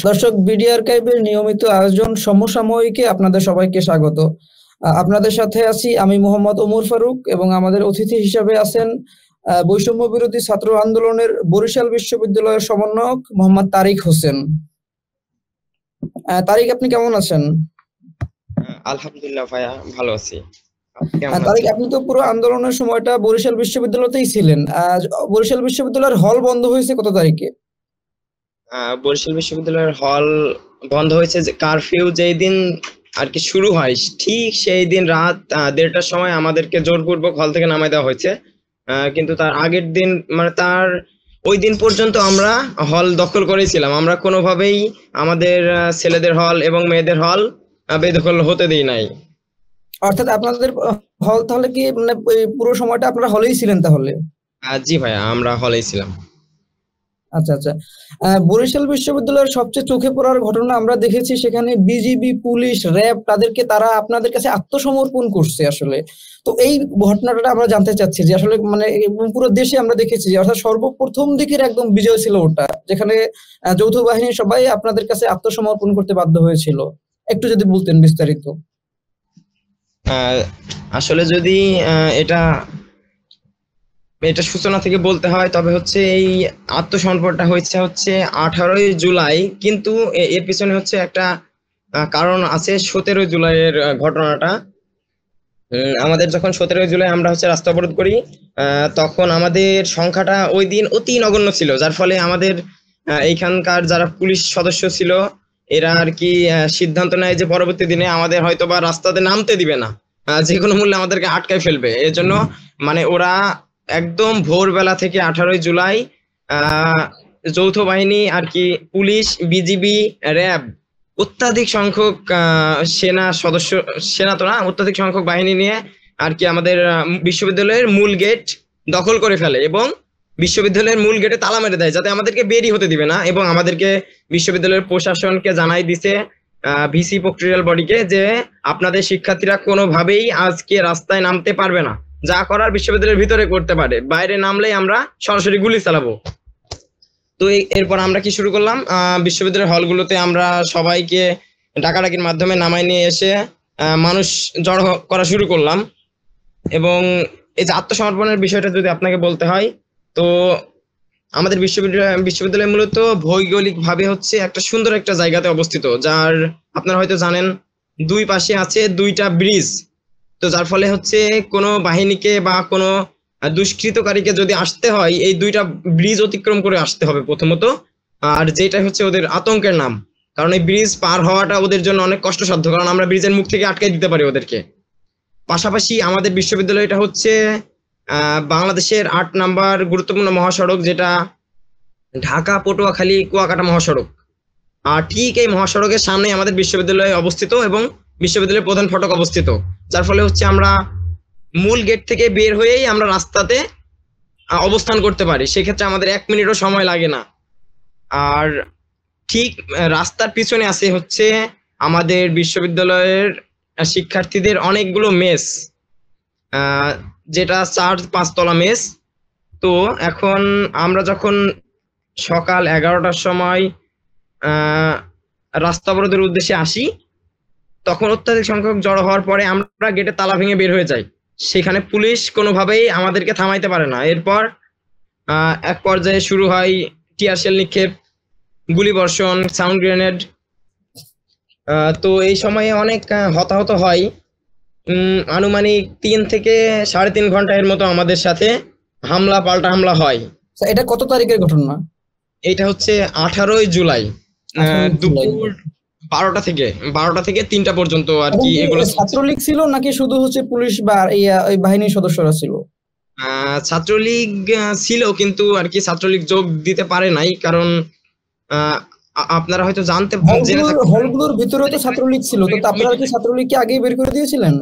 দর্শক, বিডি আর্কাইভের নিয়মিত আয়োজন সমসাময়িকে আপনাদের সবাইকে স্বাগত। আপনাদের সাথে আছি আমি মোহাম্মদ ওমর ফারুক এবং আমাদের অতিথি হিসাবে আছেন বৈষম্য বিরোধী ছাত্র আন্দোলনের বরিশাল বিশ্ববিদ্যালয়ের সমন্বয়ক মোহাম্মদ তারিক হোসেন। তারিক, আপনি কেমন আছেন? আলহামদুলিল্লাহ ভাইয়া, ভালো আছি। তারিক, আপনি তো পুরো আন্দোলনের সময়টা বরিশাল বিশ্ববিদ্যালয়তেই ছিলেন। বরিশাল বিশ্ববিদ্যালয়ের হল বন্ধ হয়েছে কত তারিখে? বরিশাল বিশ্ববিদ্যালয়ের হল বন্ধ হয়েছে যে কারফিউ যেই দিন আর কি শুরু হয়, ঠিক সেই দিন রাত 1:30টার সময় আমাদেরকে জোরপূর্বক হল থেকে নামাই দেওয়া হয়েছে। কিন্তু তার আগের দিন, মানে তার ওই দিন পর্যন্ত আমরা হল দখল করেছিলাম। আমরা কোনোভাবেই আমাদের ছেলেদের হল এবং মেয়েদের হল বেদখল হতে দিই নাই। অর্থাৎ আপনাদের হল তাহলে কি, মানে পুরো সময়টা আপনারা হলেই ছিলেন তাহলে? জি ভাইয়া, আমরা হলেই ছিলাম। আচ্ছা আচ্ছা। বরিশাল বিশ্ববিদ্যালয়ের সবচেয়ে চোখে পড়ার ঘটনা আমরা দেখেছি, সেখানে বিজিবি, পুলিশ, র্যাব তারা আপনাদের কাছে আত্মসমর্পণ করছে আসলে। তো এই ঘটনাটা আমরা জানতে চাচ্ছি যে আসলে মানে পুরো দেশে আমরা দেখেছি যে অর্থাৎ সর্বপ্রথম দিকের একদম বিজয় ছিল ওটা, যেখানে যৌথ বাহিনী সবাই আপনাদের কাছে আত্মসমর্পণ করতে বাধ্য হয়েছিল। একটু যদি বলতেন বিস্তারিত। আসলে যদি এটা সূচনা থেকে বলতে হয়, তবে হচ্ছে এই আত্মসমর্পণটা হচ্ছে 18ই জুলাই, কিন্তু এর পিছনে হচ্ছে একটা কারণ আছে। 17 জুলাইয়ের ঘটনাটা, আমাদের যখন 17 জুলাই আমরা রাস্তা অবরোধ করি, তখন আমাদের সংখ্যাটা ওই দিন অতি নগণ্য ছিল, যার ফলে আমাদের এইখানকার যারা পুলিশ সদস্য ছিল এরা আর কি সিদ্ধান্ত নেয় যে পরবর্তী দিনে আমাদের হয়তো বা রাস্তাতে নামতে দিবে না, যে কোনো মূল্যে আমাদেরকে আটকায় ফেলবে। এর জন্য মানে ওরা একদম ভোরবেলা থেকে 18ই জুলাই যৌথ বাহিনী আর কি, পুলিশ, বিজিবি, র্যাব, অত্যাধিক সংখ্যক সেনা তো না, অত্যাধিক সংখ্যক বাহিনী নিয়ে আর কি আমাদের বিশ্ববিদ্যালয়ের মূল গেট দখল করে ফেলে এবং বিশ্ববিদ্যালয়ের মূল গেটে তালা মেরে দেয়, যাতে আমাদেরকে বেরই হতে দিবে না। এবং আমাদেরকে বিশ্ববিদ্যালয়ের প্রশাসনকে জানাই দিছে, ভিসি প্রক্টোরিয়াল বডিকে, যে আপনাদের শিক্ষার্থীরা কোনোভাবেই আজকে রাস্তায় নামতে পারবে না, যা করার বিশ্ববিদ্যালয়ের ভিতরে করতে পারে, বাইরে নামলেই আমরা সরাসরি গুলি চালাবো। তো এরপর আমরা কি শুরু করলাম, বিশ্ববিদ্যালয়ের হলগুলোতে আমরা সবাইকে ডাকাডাকির মাধ্যমে নামাই নিয়ে এসে মানুষ জড়ো করা শুরু করলাম। এবং এই যে আত্মসমর্পণের বিষয়টা যদি আপনাকে বলতে হয়, তো আমাদের বিশ্ববিদ্যালয় মূলত ভৌগোলিক ভাবে একটা সুন্দর একটা জায়গাতে অবস্থিত, যার আপনারা হয়তো জানেন দুই পাশে আছে 2টা ব্রিজ। তো যার ফলে কোনো বাহিনীকে বা কোনো দুষ্কৃতকারীকে যদি আসতে হয়, এই 2টা ব্রিজ অতিক্রম করে আসতে হবে প্রথমত, আর যেটা ওদের আতঙ্কের নাম, কারণ এই ব্রিজ পার হওয়াটা ওদের জন্য অনেক কষ্টসাধ্য, কারণ আমরা ব্রিজের মুখ থেকে আটকে দিতে পারি ওদেরকে। পাশাপাশি আমাদের বিশ্ববিদ্যালয়টা বাংলাদেশের 8 নাম্বার গুরুত্বপূর্ণ মহাসড়ক, যেটা ঢাকা পটুয়াখালী কুয়াকাটা মহাসড়ক। আর ঠিক এই মহাসড়কের সামনে আমাদের বিশ্ববিদ্যালয় অবস্থিত এবং বিশ্ববিদ্যালয়ের প্রধান ফটক অবস্থিত, যার ফলে আমরা মূল গেট থেকে বের হয়েই আমরা রাস্তাতে অবস্থান করতে পারি। সেক্ষেত্রে আমাদের 1 মিনিটও সময় লাগে না। আর ঠিক রাস্তার পিছনে আছে আমাদের বিশ্ববিদ্যালয়ের শিক্ষার্থীদের অনেকগুলো মেস, যেটা 4-5 তলা মেস। তো এখন আমরা যখন সকাল 11টার সময় রাস্তা অবরোধের উদ্দেশ্যে আসি, তখন অত্যাধিক সংখ্যক জড়ো হওয়ার পরে আমরা গেটে তালা ভেঙে বের হয়ে যাই। সেখানে পুলিশ কোনোভাবেই আমাদেরকে থামাইতে পারে না। এরপর এক পর্যায়ে শুরু হয় টিয়ার শেল নিক্ষেপ, গুলি বর্ষণ, সাউন্ড গ্রেনেড। তো এই সময়ে অনেক হতাহত হয়। আনুমানিক 3 থেকে 3.5 ঘন্টা এর মতো আমাদের সাথে হামলা পাল্টা হামলা হয়। এটা কত তারিখের ঘটনা? এটা 18ই জুলাই দুপুর 12টা থেকে 3টা পর্যন্ত আর কি। এগুলো ছাত্রলীগ ছিল নাকি শুধু পুলিশ বা এই বাহিনীর সদস্যরা ছিল? ছাত্রলীগ ছিল, কিন্তু আর কি ছাত্রলীগ যোগ দিতে পারে নাই, কারণ আপনারা হয়তো হলগুলোর ভিতরে তো ছাত্রলীগ ছিল, তো আপনারা কি ছাত্রলীগকে আগেই বের করে দিয়েছিলেন?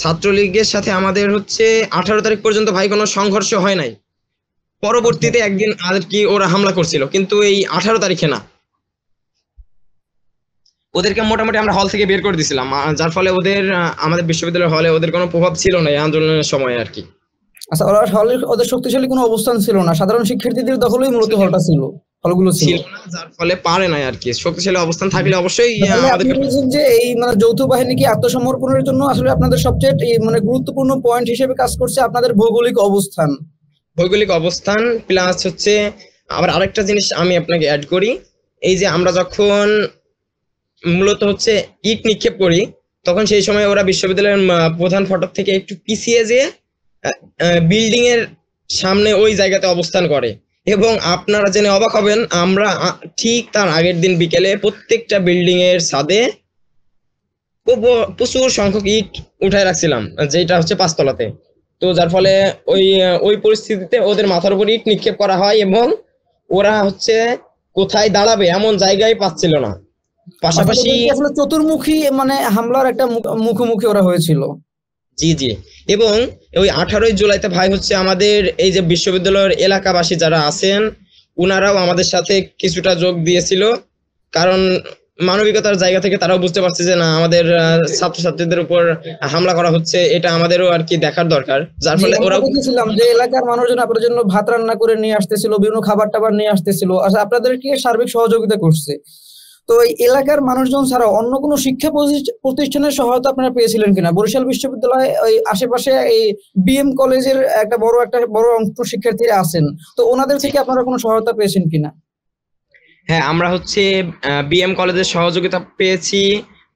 ছাত্রলীগের সাথে আমাদের 18 তারিখ পর্যন্ত ভাই কোনো সংঘর্ষ হয় নাই। পরবর্তীতে একদিন আর কি ওরা হামলা করছিল, কিন্তু এই 18 তারিখে না। ওদেরকে মোটামুটি আমরা হল থেকে বের করে দিয়েছিলাম, যার ফলে আমাদের বিশ্ববিদ্যালয়ের হলে ওদের কোনো প্রভাব ছিল না এই আন্দোলনের সময় আর কি। আচ্ছা, ওদের শক্তিশালী কোনো অবস্থান ছিল না, সাধারণ শিক্ষার্থীদের দখলেই মূলত হলটা ছিল। হলগুলো ছিল। ছিল না, যার ফলে পারে নাই আর কি। শক্তিশালী অবস্থান থাকলে অবশ্যই তাহলে আপনি আমাদেরকে বলছেন যে এই মানে যৌথ বাহিনী কি আত্মসমর্পণের জন্য আসলে আপনাদের সবচেয়ে মানে গুরুত্বপূর্ণ পয়েন্ট হিসেবে কাজ করছে আপনাদের ভৌগোলিক অবস্থান। ভৌগোলিক অবস্থান প্লাস হচ্ছে আবার আরেকটা জিনিস আমি আপনাকে অ্যাড করি, এই যে আমরা যখন মূলত হচ্ছে ইট নিক্ষেপ করি, তখন সেই সময় ওরা বিশ্ববিদ্যালয়ের প্রধান ফটক থেকে একটু পিছিয়ে যেয়ে বিল্ডিং এর সামনে ওই জায়গাতে অবস্থান করে। এবং আপনারা জেনে অবাক হবেন, আমরা ঠিক তার আগের দিন বিকেলে প্রত্যেকটা বিল্ডিং এর ছাদে প্রচুর সংখ্যক ইট উঠায় রাখছিলাম, যেটা হচ্ছে 5 তলাতে। তো যার ফলে ওই পরিস্থিতিতে ওদের মাথার উপর ইট নিক্ষেপ করা হয় এবং ওরা হচ্ছে কোথায় দাঁড়াবে এমন জায়গায় পাচ্ছিল না। পাশাপাশি আসলে চতুর্মুখী মানে হামলার একটা মুখোমুখি ওরা হয়েছিল। জি জি। এবং ওই 18ই জুলাইতে ভাই হচ্ছে আমাদের এই যে বিশ্ববিদ্যালয়ের এলাকাবাসী যারা আছেন উনারাও আমাদের সাথে কিছুটা যোগ দিয়েছিল, কারণ মানবিকতার জায়গা থেকে তারাও বুঝতে পারছে যে না, আমাদের ছাত্রছাত্রীদের উপর হামলা করা হচ্ছে, এটা আমাদেরও আর কি দেখার দরকার। যার ফলে ওরা দেখেছিলাম যে এলাকার মানুষজন আপনাদের জন্য ভাত রান্না করে নিয়ে আসতেছিল, বিভিন্ন খাবার টাবার নিয়ে আসতেছিল, আচ্ছা আপনাদেরকে সার্বিক সহযোগিতা করছে। তো এই এলাকার মানুষজন ছাড়াও অন্য কোনো শিক্ষা প্রতিষ্ঠানের সহায়তা আপনারা পেয়েছিলেন কিনা? বরিশাল বিশ্ববিদ্যালয়ে ওই আশেপাশে এই বিএম কলেজের একটা বড় অংশ শিক্ষার্থীরা আছেন, তো ওনাদের থেকে আপনারা কোনো সহায়তা পেয়েছেন কিনা? হ্যাঁ, আমরা হচ্ছে বিএম কলেজের সহযোগিতা পেয়েছি,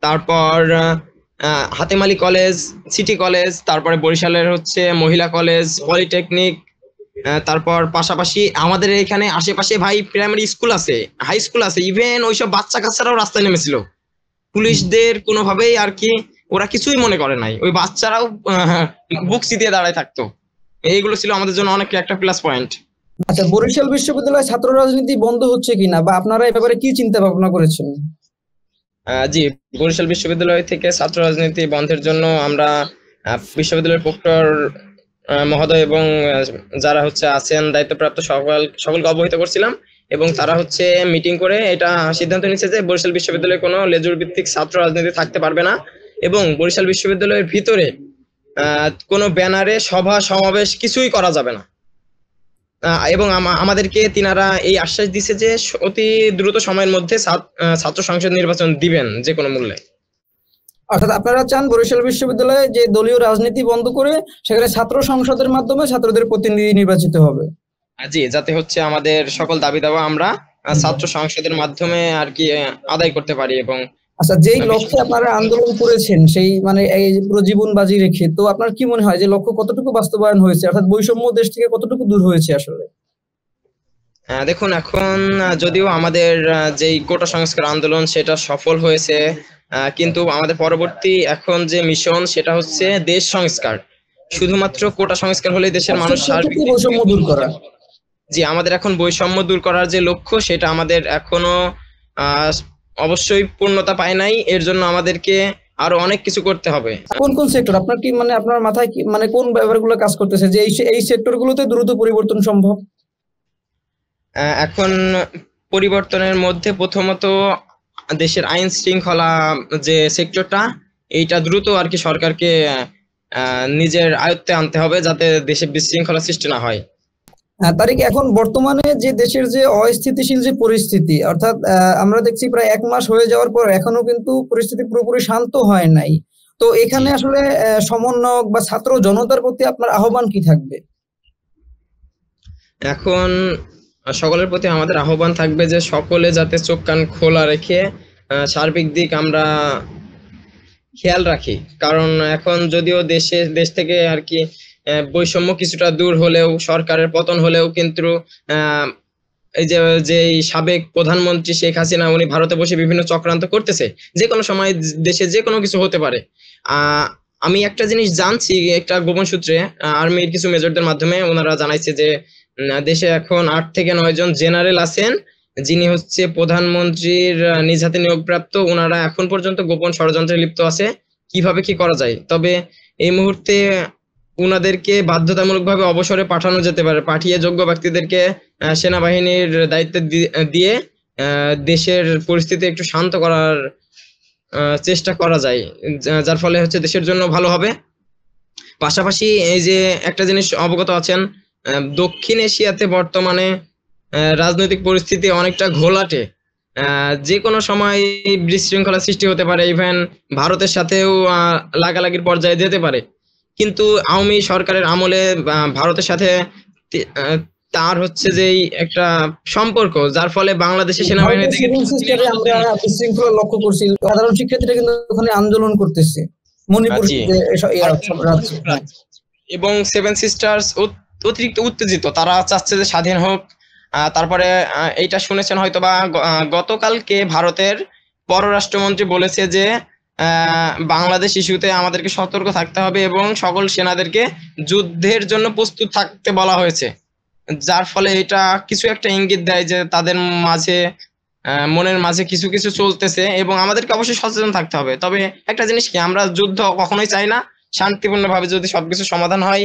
তারপর হাতেমালি কলেজ, সিটি কলেজ, তারপরে বরিশালের হচ্ছে মহিলা কলেজ, পলিটেকনিক, তারপর পাশাপাশি আমাদের এখানে আশেপাশে ভাই প্রাইমারি স্কুল আছে, হাই স্কুল আছে, ইভেন ওইসব বাচ্চা কাচ্চারাও রাস্তায় নেমেছিল। পুলিশদের কোনোভাবেই আর কি ওরা কিছুই মনে করে নাই, ওই বাচ্চারাও বুক চিতিয়ে দাঁড়ায় থাকতো। এইগুলো ছিল আমাদের জন্য অনেক একটা প্লাস পয়েন্ট। আচ্ছা, বরিশাল বিশ্ববিদ্যালয়ে ছাত্র রাজনীতি বন্ধ হচ্ছে কিনা বা আপনারা এ ব্যাপারে কি চিন্তা ভাবনা করেছেন? জি, বরিশাল বিশ্ববিদ্যালয় থেকে ছাত্র রাজনীতি বন্ধের জন্য আমরা বিশ্ববিদ্যালয়ের প্রক্টর মহোদয় এবং যারা হচ্ছে আছেন দায়িত্বপ্রাপ্ত সকলকে অবহিত করছিলাম, এবং তারা হচ্ছে মিটিং করে এটা সিদ্ধান্ত নিচ্ছে যে বরিশাল বিশ্ববিদ্যালয়ে কোনো লেজুর ভিত্তিক ছাত্র রাজনীতি থাকতে পারবে না, এবং বরিশাল বিশ্ববিদ্যালয়ের ভিতরে কোনো ব্যানারে সভা সমাবেশ কিছুই করা যাবে না। এবং আমাদেরকে তিনারা এই আশ্বাস দিছে যে অতি দ্রুত সময়ের মধ্যে ছাত্র সংসদ নির্বাচন দিবেন যে কোনো মূল্যে। অর্থাৎ আপনারা চান বরিশাল বিশ্ববিদ্যালয়ে যে দলীয় রাজনীতি বন্ধ করে সেখানে ছাত্র সংসদের মাধ্যমে ছাত্রদের প্রতিনিধি নির্বাচিত হবে। জি, যাতে হচ্ছে আমাদের সকল দাবি দাওয়া আমরা ছাত্র সংসদের মাধ্যমে আর কি আদায় করতে পারি। এবং আচ্ছা, যেই লক্ষ্যে আপনারা আন্দোলন করেছেন সেই মানে এই পুরো জীবন বাজি রেখে, তো আপনার কি মনে হয় যে লক্ষ্য কতটুকু বাস্তবায়ন হয়েছে, অর্থাৎ বৈষম্য দেশ থেকে কতটুকু দূর হয়েছে আসলে? দেখুন, এখন যদিও আমাদের যেই কোটা সংস্কার আন্দোলন সেটা সফল হয়েছে, কিন্তু আমাদের পরবর্তী এখন যে মিশন সেটা হচ্ছে দেশ সংস্কার। শুধুমাত্র কোটা সংস্কার হলে দেশের মানুষ সার্বিক বৈষম্য দূর করা। জি, আমাদের এখন বৈষম্য দূর করার যে লক্ষ্য সেটা আমাদের এখনো অবশ্যই পূর্ণতা পায় নাই। এর জন্য আমাদেরকে আরো অনেক কিছু করতে হবে। কোন কোন সেক্টর আপনার কি মানে আপনার মাথায় কি মানে কোন ব্যাপারগুলো কাজ করতেছে যে এই সেক্টরগুলোতে দ্রুত পরিবর্তন সম্ভব? এখন পরিবর্তনের মধ্যে প্রথমত দেশের আইন শৃঙ্খলা যে সেক্টরটা, এইটা দ্রুত আর কি সরকারকে নিজের আয়ত্তে আনতে হবে যাতে দেশে বিশৃঙ্খলা সৃষ্টি না হয়। তারিক, এখন বর্তমানে যে দেশের যে অস্থিতিশীল যে পরিস্থিতি, অর্থাৎ আমরা দেখছি প্রায় 1 মাস হয়ে যাওয়ার পর এখনো কিন্তু পরিস্থিতি পুরোপুরি শান্ত হয় নাই, তো এখানে আসলে সমন্বয়ক বা ছাত্র জনতার প্রতি আপনার আহ্বান কি থাকবে? এখন সকলের প্রতি আমাদের আহ্বান থাকবে যে সকলে যাতে চোখ কান খোলা রেখে সার্বিক দিক আমরা খেয়াল রাখি। কারণ এখন যদিও দেশ থেকে আর কি বৈষম্য কিছুটা দূর হলেও, সরকারের পতন হলেও, কিন্তু এই যে সাবেক প্রধানমন্ত্রী শেখ হাসিনা উনি ভারতে বসে বিভিন্ন চক্রান্ত করতেছে, যে কোনো সময় দেশে যে কোনো কিছু হতে পারে। আমি একটা জিনিস জানছি একটা গোপন সূত্রে, আর্মির কিছু মেজরদের মাধ্যমে ওনারা জানাইছে যে দেশে এখন 8 থেকে 9 জন জেনারেল আছেন যিনি হচ্ছে প্রধানমন্ত্রীর নিজ হাতে নিয়োগপ্রাপ্ত। ওনারা এখন পর্যন্ত গোপন ষড়যন্ত্রে লিপ্ত আছে, কিভাবে কি করা যায়। তবে এই মুহূর্তে উনাদেরকে বাধ্যতামূলকভাবে অবসরে পাঠানো যেতে পারে, পাঠিয়ে যোগ্য ব্যক্তিদেরকে সেনাবাহিনীর দায়িত্ব দিয়ে দেশের পরিস্থিতি একটু শান্ত করার চেষ্টা করা যায়, যার ফলে হচ্ছে দেশের জন্য ভালো হবে। পাশাপাশি এই যে একটা জিনিস অবগত আছেন, দক্ষিণ এশিয়াতে বর্তমানে রাজনৈতিক পরিস্থিতি অনেকটা ঘোলাটে। যে কোনো সময় বিশৃঙ্খলা সৃষ্টি হতে পারে, ইভেন ভারতের সাথেও লাগালাগির পর্যায়ে যেতে পারে। কিন্তু আওয়ামী সরকারের আমলে ভারতের সাথে তার হচ্ছে যে একটা সম্পর্ক, যার ফলে বাংলাদেশের সেনাবাহিনী থেকে আমরা বিশৃঙ্খলা লক্ষ্য করছি, সাধারণ শিক্ষার্থীরা কিন্তু ওখানে আন্দোলন করতেছে মণিপুর এবং সেভেন সিস্টার্স অতিরিক্ত উত্তেজিত, তারা চাচ্ছে যে স্বাধীন হোক। তারপরে এইটা শুনেছেন হয়তোবা, গতকালকে ভারতের পররাষ্ট্রমন্ত্রী বলেছে যে বাংলাদেশ ইস্যুতে আমাদেরকে সতর্ক থাকতে হবে এবং সকল সেনাদেরকে যুদ্ধের জন্য প্রস্তুত থাকতে বলা হয়েছে। যার ফলে এটা কিছু একটা ইঙ্গিত দেয় যে তাদের মাঝে মনের মাঝে কিছু কিছু চলতেছে এবং আমাদেরকে অবশ্যই সচেতন থাকতে হবে। তবে একটা জিনিস কি, আমরা যুদ্ধ কখনোই চাই না, শান্তিপূর্ণভাবে যদি সবকিছু সমাধান হয়।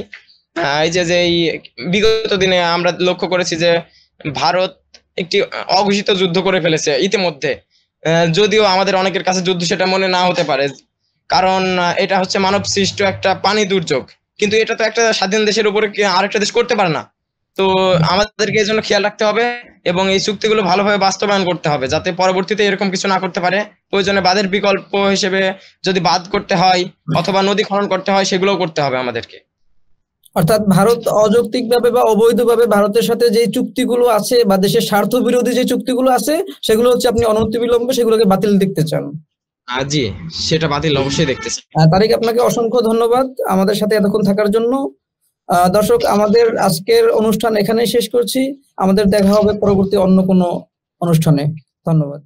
এই যে এই বিগত দিনে আমরা লক্ষ্য করেছি যে ভারত একটি অঘোষিত যুদ্ধ করে ফেলেছে ইতিমধ্যে, যদিও আমাদের অনেকের কাছে যুদ্ধ সেটা মনে না হতে পারে, কারণ এটা হচ্ছে মানব সৃষ্ট একটা পানি দুর্যোগ, কিন্তু এটা তো একটা স্বাধীন দেশের উপরে আরেকটা দেশ করতে পারে না। তো আমাদেরকে এই জন্য খেয়াল রাখতে হবে এবং এই চুক্তিগুলো ভালোভাবে বাস্তবায়ন করতে হবে, যাতে পরবর্তীতে এরকম কিছু না করতে পারে। প্রয়োজনে বাঁধের বিকল্প হিসেবে যদি বাঁধ করতে হয় অথবা নদী খনন করতে হয়, সেগুলোও করতে হবে আমাদেরকে। অর্থাৎ ভারত অযৌক্তিকভাবে বা অবৈধভাবে ভারতের সাথে যে চুক্তিগুলো আছে বা দেশের স্বার্থ বিরোধী যে চুক্তিগুলো আছে, সেগুলো হচ্ছে আপনি অনতিবিলম্বে সেগুলোকে বাতিল দেখতে চান। জি, সেটা বাতিল অবশ্যই দেখতে চাই। তারিক, আপনাকে অসংখ্য ধন্যবাদ আমাদের সাথে এতক্ষণ থাকার জন্য। দর্শক, আমাদের আজকের অনুষ্ঠান এখানেই শেষ করছি। আমাদের দেখা হবে পরবর্তী অন্য কোনো অনুষ্ঠানে। ধন্যবাদ।